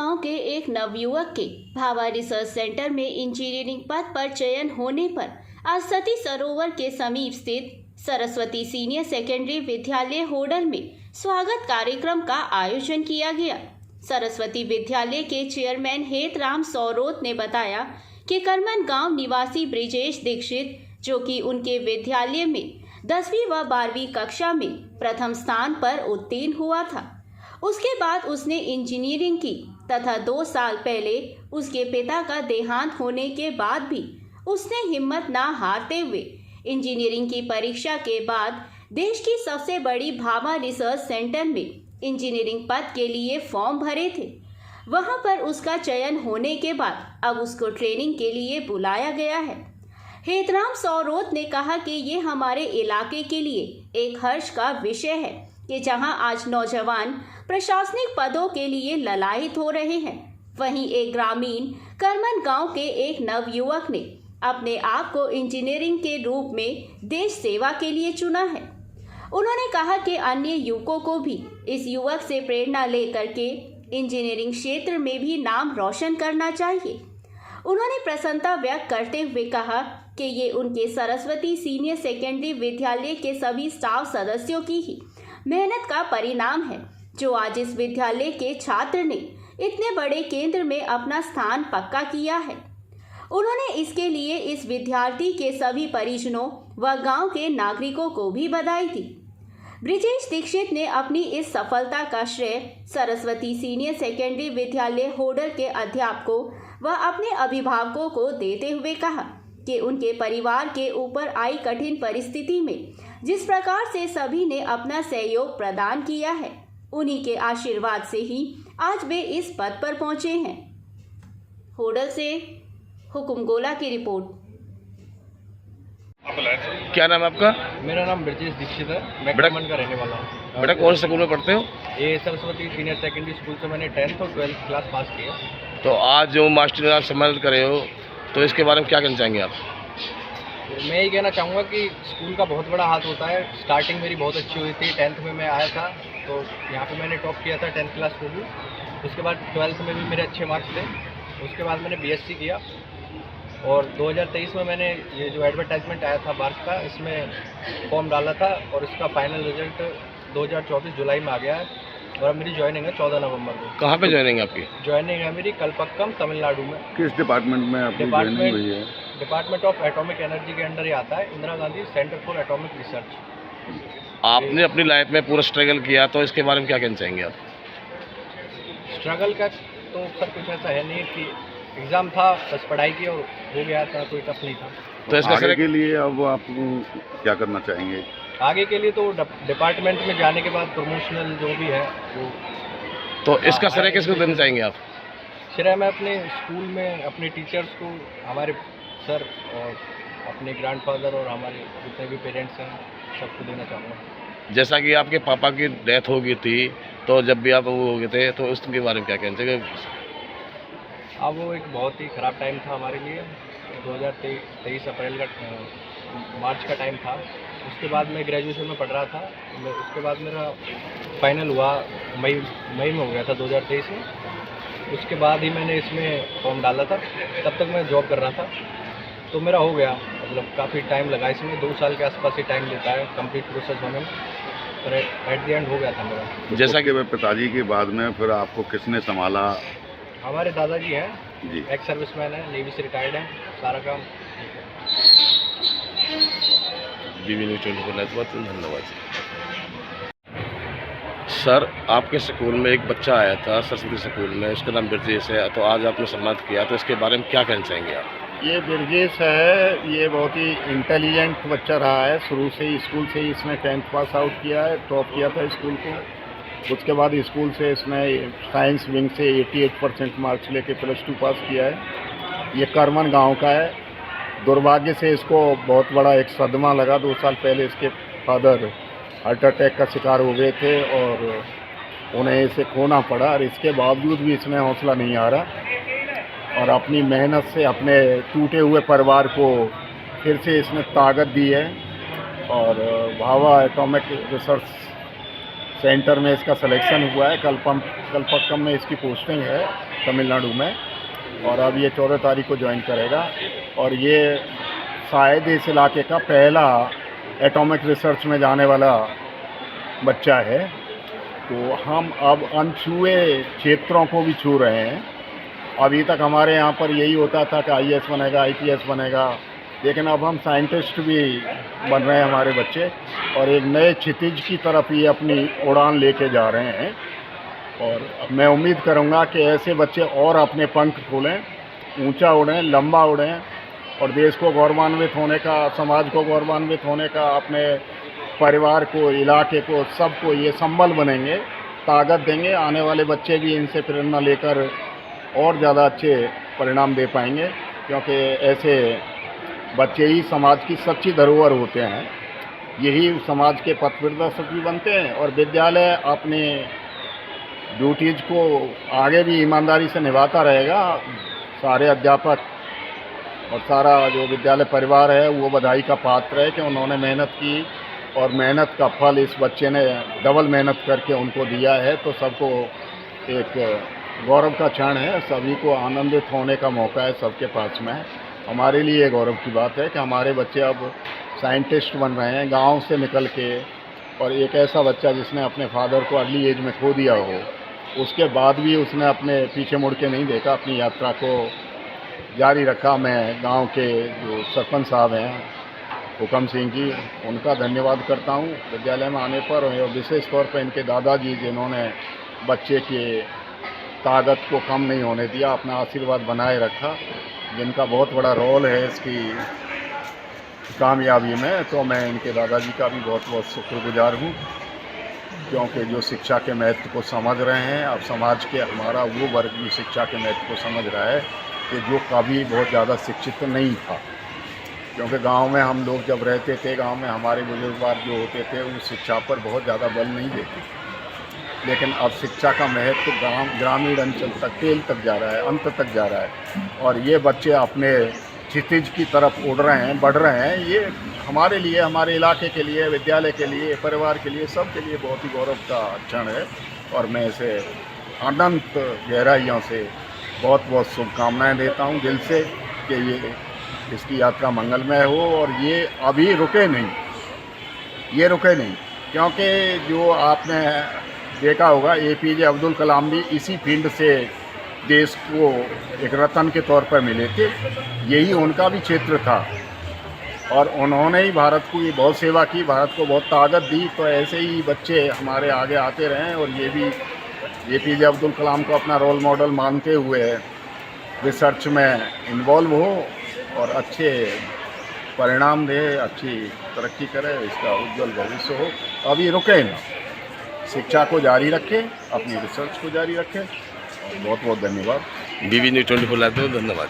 गांव के एक नवयुवक के भाभा रिसर्च सेंटर में इंजीनियरिंग पद पर चयन होने पर आज सती सरोवर के समीप स्थित सरस्वती सीनियर सेकेंडरी विद्यालय होडल में स्वागत कार्यक्रम का आयोजन किया गया। सरस्वती विद्यालय के चेयरमैन हेतराम सौरोत ने बताया कि करमन गांव निवासी ब्रिजेश दीक्षित, जो कि उनके विद्यालय में 10वीं व 12वीं कक्षा में प्रथम स्थान पर उत्तीर्ण हुआ था। उसके बाद उसने इंजीनियरिंग की तथा 2 साल पहले उसके पिता का देहांत होने के बाद भी उसने हिम्मत ना हारते हुए इंजीनियरिंग की परीक्षा के बाद देश की सबसे बड़ी भाभा रिसर्च सेंटर में इंजीनियरिंग पद के लिए फॉर्म भरे थे। वहां पर उसका चयन होने के बाद अब उसको ट्रेनिंग के लिए बुलाया गया है। हेतराम सौरोत ने कहा कि ये हमारे इलाके के लिए एक हर्ष का विषय है कि जहां आज नौजवान प्रशासनिक पदों के लिए ललायित हो रहे हैं, वहीं एक ग्रामीण करमन गांव के एक नवयुवक ने अपने आप को इंजीनियरिंग के रूप में देश सेवा के लिए चुना है। उन्होंने कहा कि अन्य युवकों को भी इस युवक से प्रेरणा लेकर के इंजीनियरिंग क्षेत्र में भी नाम रोशन करना चाहिए। उन्होंने प्रसन्नता व्यक्त करते हुए कहा कि ये उनके सरस्वती सीनियर सेकेंडरी विद्यालय के सभी स्टाफ सदस्यों की ही मेहनत का परिणाम है, जो आज इस विद्यालय के छात्र ने इतने बड़े केंद्र में अपना स्थान पक्का किया है। उन्होंने इसके लिए इस विद्यार्थी के सभी परिजनों व गांव के नागरिकों को भी बधाई दी। ब्रिजेश दीक्षित ने अपनी इस सफलता का श्रेय सरस्वती सीनियर सेकेंडरी विद्यालय होडल के अध्यापकों व अपने अभिभावकों को देते हुए कहा कि उनके परिवार के ऊपर आई कठिन परिस्थिति में जिस प्रकार से सभी ने अपना सहयोग प्रदान किया है, उन्हीं के आशीर्वाद से ही आज वे इस पद पर पहुंचे हैं। होडल से हुकुम गोला की रिपोर्ट। क्या नाम है आपका? मेरा नाम ब्रिजेश दीक्षित है। मैं करमन का रहने वाला हूँ। बेटा कौन से स्कूल में पढ़ते हो? ये सरस्वती सीनियर सेकेंडरी स्कूल से मैंने 10th और 12th क्लास पास किया। तो आज जो मास्टर ने आप सम्मानित करे हो, तो इसके बारे में क्या कहना चाहेंगे आप? तो मैं ये कहना चाहूँगा कि स्कूल का बहुत बड़ा हाथ होता है। स्टार्टिंग मेरी बहुत अच्छी हुई थी। 10th में मैं आया था तो यहाँ पे मैंने टॉप किया था 10th क्लास में भी। उसके बाद 12th में भी मेरे अच्छे मार्क्स थे। उसके बाद मैंने BSc किया और 2023 में मैंने ये जो एडवर्टाइजमेंट आया था बार्क का, इसमें फॉर्म डाला था और इसका फाइनल रिजल्ट 2024 जुलाई में आ गया है और अब मेरी ज्वाइनिंग है 14 नवंबर को। कहाँ पे ज्वाइनिंग है आपकी? ज्वाइनिंग है मेरी कलपक्कम, तमिलनाडु में। किस डिपार्टमेंट में आपकी ज्वाइनिंग हुई है? डिपार्टमेंट ऑफ एटॉमिक एनर्जी के अंडर ही आता है, Indira Gandhi centre for atomic research. आपने अपनी लाइफ में पूरा स्ट्रगल किया, तो इसके बारे में क्या कहना चाहेंगे आप? स्ट्रगल का तो सर कुछ ऐसा है नहीं कि एग्ज़ाम था, बस पढ़ाई की और हो गया था, कोई टफ नहीं था। तो इसका आगे के लिए अब आप क्या करना चाहेंगे? आगे के लिए तो डिपार्टमेंट में जाने के बाद प्रमोशनल जो भी है वो। तो इसका श्रेय किसको देना चाहेंगे आप? श्रेय मैं अपने स्कूल में अपने टीचर्स को, हमारे सर और अपने ग्रैंडफादर और हमारे जितने भी पेरेंट्स हैं सबको देना चाहूँगा। जैसा कि आपके पापा की डेथ हो गई थी, तो जब भी आप वो हो गए थे, तो उसके बारे में क्या कहना चाहिए? अब वो एक बहुत ही ख़राब टाइम था हमारे लिए। 2023 अप्रैल का मार्च का टाइम था। उसके बाद मैं ग्रेजुएशन में पढ़ रहा था। उसके बाद मेरा फाइनल हुआ मई में हो गया था 2023 में। उसके बाद ही मैंने इसमें फॉर्म डाला था। तब तक मैं जॉब कर रहा था, तो मेरा हो गया। मतलब काफ़ी टाइम लगा इसमें, 2 साल के आसपास ही टाइम लेता है कंप्लीट प्रोसेस होने में, पर एट द एंड हो गया था मेरा। जैसा कि पिताजी के बाद में फिर आपको किसने संभाला? हमारे दादाजी हैं जी, एक्स सर्विसमैन है, नेवी से रिटायर्ड हैं, सारा काम। बीवी न्यूज़ 24 बहुत धन्यवाद। सर, आपके स्कूल में एक बच्चा आया था सरस्वती स्कूल में, उसका नाम ब्रिजेश है, तो आज आपने सम्मानित किया, तो इसके बारे में क्या कहना चाहेंगे आप? ये ब्रिजेश है, ये बहुत ही इंटेलिजेंट बच्चा रहा है। शुरू से ही स्कूल से ही इसने 10th पास आउट किया है, टॉप किया था स्कूल को। उसके बाद स्कूल से इसने साइंस विंग से 88% मार्क्स लेके +2 पास किया है। ये करमन गांव का है। दुर्भाग्य से इसको बहुत बड़ा एक सदमा लगा। 2 साल पहले इसके फादर हार्ट अटैक का शिकार हो गए थे और उन्हें इसे खोना पड़ा, और इसके बावजूद भी इसमें हौसला नहीं आ रहा और अपनी मेहनत से अपने टूटे हुए परिवार को फिर से इसने ताकत दी है और भाभा एटॉमिक रिसर्च सेंटर में इसका सिलेक्शन हुआ है। कलपक्कम में इसकी पोस्टिंग है तमिलनाडु में, और अब ये 14 तारीख को ज्वाइन करेगा। और ये शायद इस इलाके का पहला एटॉमिक रिसर्च में जाने वाला बच्चा है। तो हम अब अनछुए क्षेत्रों को भी छू रहे हैं। अभी तक हमारे यहाँ पर यही होता था कि IAS बनेगा, IPS बनेगा, लेकिन अब हम साइंटिस्ट भी बन रहे हैं हमारे बच्चे, और एक नए क्षितिज की तरफ ये अपनी उड़ान लेके जा रहे हैं। और मैं उम्मीद करूँगा कि ऐसे बच्चे और अपने पंख खोलें, ऊंचा उड़ें, लंबा उड़ें, और देश को गौरवान्वित होने का, समाज को गौरवान्वित होने का, अपने परिवार को, इलाके को, सबको ये संबल बनेंगे, ताकत देंगे। आने वाले बच्चे भी इनसे प्रेरणा लेकर और ज़्यादा अच्छे परिणाम दे पाएंगे, क्योंकि ऐसे बच्चे ही समाज की सच्ची धरोहर होते हैं। यही समाज के पथ प्रदर्शक भी बनते हैं। और विद्यालय अपने ड्यूटीज़ को आगे भी ईमानदारी से निभाता रहेगा। सारे अध्यापक और सारा जो विद्यालय परिवार है वो बधाई का पात्र है कि उन्होंने मेहनत की, और मेहनत का फल इस बच्चे ने डबल मेहनत करके उनको दिया है। तो सबको एक गौरव का क्षण है, सभी को आनंदित होने का मौका है सबके पास में। हमारे लिए ये गौरव की बात है कि हमारे बच्चे अब साइंटिस्ट बन रहे हैं, गांव से निकल के। और एक ऐसा बच्चा जिसने अपने फादर को अर्ली एज में खो दिया हो, उसके बाद भी उसने अपने पीछे मुड़ के नहीं देखा, अपनी यात्रा को जारी रखा। मैं गांव के जो सरपंच साहब हैं, हुकम सिंह जी, उनका धन्यवाद करता हूं विद्यालय में आने पर, और विशेष तौर पर इनके दादाजी जिन्होंने बच्चे के ताकत को कम नहीं होने दिया, अपना आशीर्वाद बनाए रखा, जिनका बहुत बड़ा रोल है इसकी कामयाबी में। तो मैं इनके दादाजी का भी बहुत बहुत शुक्रगुजार हूँ, क्योंकि जो शिक्षा के महत्व को समझ रहे हैं, अब समाज के हमारा वो वर्ग भी शिक्षा के महत्व को समझ रहा है कि जो कभी बहुत ज़्यादा शिक्षित नहीं था। क्योंकि गांव में हम लोग जब रहते थे, गांव में हमारे बुजुर्ग जो होते थे वो शिक्षा पर बहुत ज़्यादा बल नहीं देते, लेकिन अब शिक्षा का महत्व ग्रामीण अंचल तक, तेल तक जा रहा है, अंत तक जा रहा है। और ये बच्चे अपने क्षितिज की तरफ उड़ रहे हैं, बढ़ रहे हैं। ये हमारे लिए, हमारे इलाके के लिए, विद्यालय के लिए, परिवार के लिए, सब के लिए बहुत ही गौरव का क्षण है। और मैं इसे अनंत गहराइयों से बहुत बहुत शुभकामनाएं देता हूं दिल से कि ये इसकी यात्रा मंगलमय हो, और ये अभी रुके नहीं, ये रुके नहीं। क्योंकि जो आपने देखा होगा, APJ अब्दुल कलाम भी इसी फील्ड से देश को एक रत्न के तौर पर मिले थे, यही उनका भी क्षेत्र था, और उन्होंने ही भारत को ये बहुत सेवा की, भारत को बहुत ताकत दी। तो ऐसे ही बच्चे हमारे आगे आते रहें, और ये भी APJ अब्दुल कलाम को अपना रोल मॉडल मानते हुए रिसर्च में इन्वॉल्व हो, और अच्छे परिणाम दे, अच्छी तरक्की करे, इसका उज्जवल भविष्य हो। अभी रुके ना, शिक्षा को जारी रखें, अपनी रिसर्च को जारी रखें। बहुत बहुत धन्यवाद। BB News 24 लाते हो, धन्यवाद।